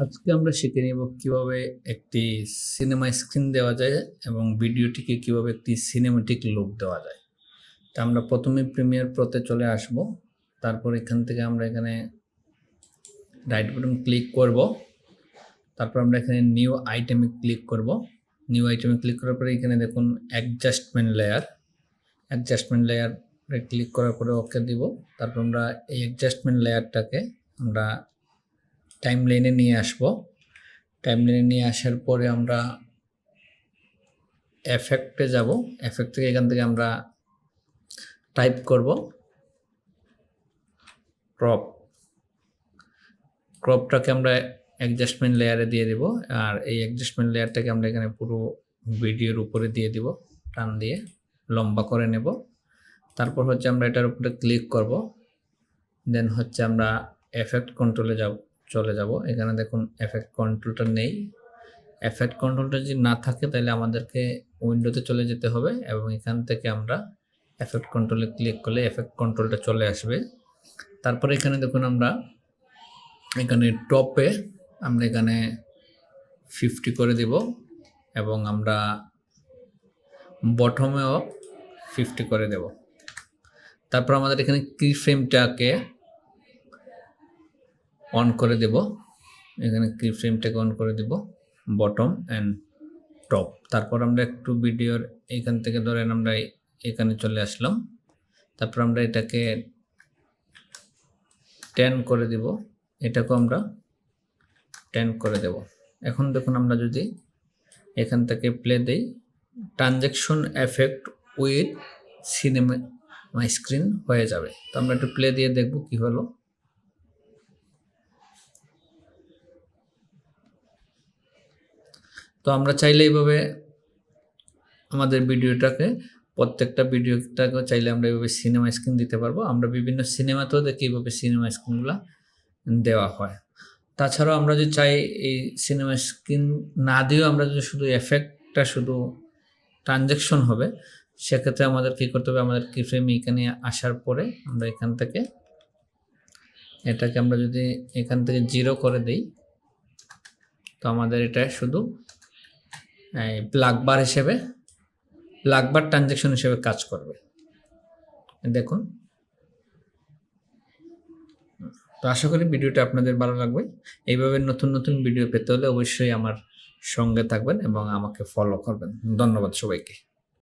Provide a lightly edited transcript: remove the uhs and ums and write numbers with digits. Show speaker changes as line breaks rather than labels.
আজকে আমরা শিখে নিব কিভাবে একটি সিনেমা স্ক্রিন দেওয়া যায় এবং ভিডিওটিকে কিভাবে একটি সিনেমাটিক লুক দেওয়া যায়। তা আমরা প্রথমে প্রিমিয়ার প্রোতে চলে আসব। তারপর এখান থেকে আমরা এখানে রাইট বাটন ক্লিক করব। তারপর আমরা এখানে নিউ আইটেমে ক্লিক করব। নিউ আইটেমে ক্লিক করার পরে এখানে দেখুন অ্যাডজাস্টমেন্ট লেয়ারে ক্লিক করার পরে ওকে দিব। তারপর আমরা এই অ্যাডজাস্টমেন্ট লেয়ারটাকে আমরা টাইমলাইনে নিয়ে আসব। টাইমলাইনে নিয়ে আসার পরে আমরা এফেক্টে যাব। এফেক্ট থেকে এখান থেকে আমরা টাইপ করব ক্রপটাকে আমরা অ্যাডজাস্টমেন্ট লেয়ারে দিয়ে দিব। আর এই অ্যাডজাস্টমেন্ট লেয়ারটাকে আমরা এখানে পুরো ভিডিওর উপরে দিয়ে দিব, টান দিয়ে লম্বা করে নেব। তারপর হচ্ছে আমরা এটার উপরে ক্লিক করব। দেন হচ্ছে আমরা এফেক্ট কন্ট্রোলে চলে যাব। এখানে দেখুন এফেক্ট কন্ট্রোলটা নেই। এফেক্ট কন্ট্রোলটা যদি না থাকে তাহলে আমাদেরকে উইন্ডোতে চলে যেতে হবে এবং এখান থেকে আমরা এফেক্ট কন্ট্রোলে ক্লিক করলে এফেক্ট কন্ট্রোলটা চলে আসবে। তারপরে এখানে দেখুন আমরা এখানে টপে আমরা এখানে 50 করে দিব এবং আমরা বটমেও 50 করে দেব। তারপর আমাদের এখানে কি ফ্রেমটাকে অন করে দেব। এখানে কি ফ্রেমটাকে অন করে দেব, বটম অ্যান্ড টপ। তারপর আমরা একটু ভিডিওর এখান থেকে ধরেন আমরা এখানে চলে আসলাম। তারপর আমরা এটাকে 10 করে দিব, এটাকেও আমরা 10 করে দেব। এখন দেখুন আমরা যদি এখান থেকে প্লে দেই, transaction effect with cinema screen হয়ে যাবে। তো আমরা একটু প্লে দিয়ে দেখব কি হলো। তো আমরা চাইলে এইভাবে আমাদের প্রত্যেকটা ভিডিওটাকে চাইলে আমরা এইভাবে সিনেমা স্ক্রিন দিতে পারবো। আমরা বিভিন্ন সিনেমাতেও দেখি এইভাবে সিনেমা স্ক্রিনগুলো দেওয়া হয়। তাছাড়াও আমরা যদি চাই এই সিনেমা স্ক্রিন না দিয়েও আমরা যদি শুধু এফেক্টটা শুধু ট্রানজ্যাকশন হবে, সেক্ষেত্রে আমাদের কী করতে হবে, আমাদের কি ফ্রেম এখানে আসার পরে আমরা এখান থেকে এটাকে আমরা যদি এখান থেকে 0 করে দিই, তো আমাদের এটা শুধু ব্ল্যাক বার ট্রানজ্যাকশন হিসেবে কাজ করবে। দেখুন। তো আশা করি ভিডিওটা আপনাদের ভালো লাগবে। এইভাবে নতুন নতুন ভিডিও পেতে হলে অবশ্যই আমার সঙ্গে থাকবেন এবং আমাকে ফলো করবেন। ধন্যবাদ সবাইকে।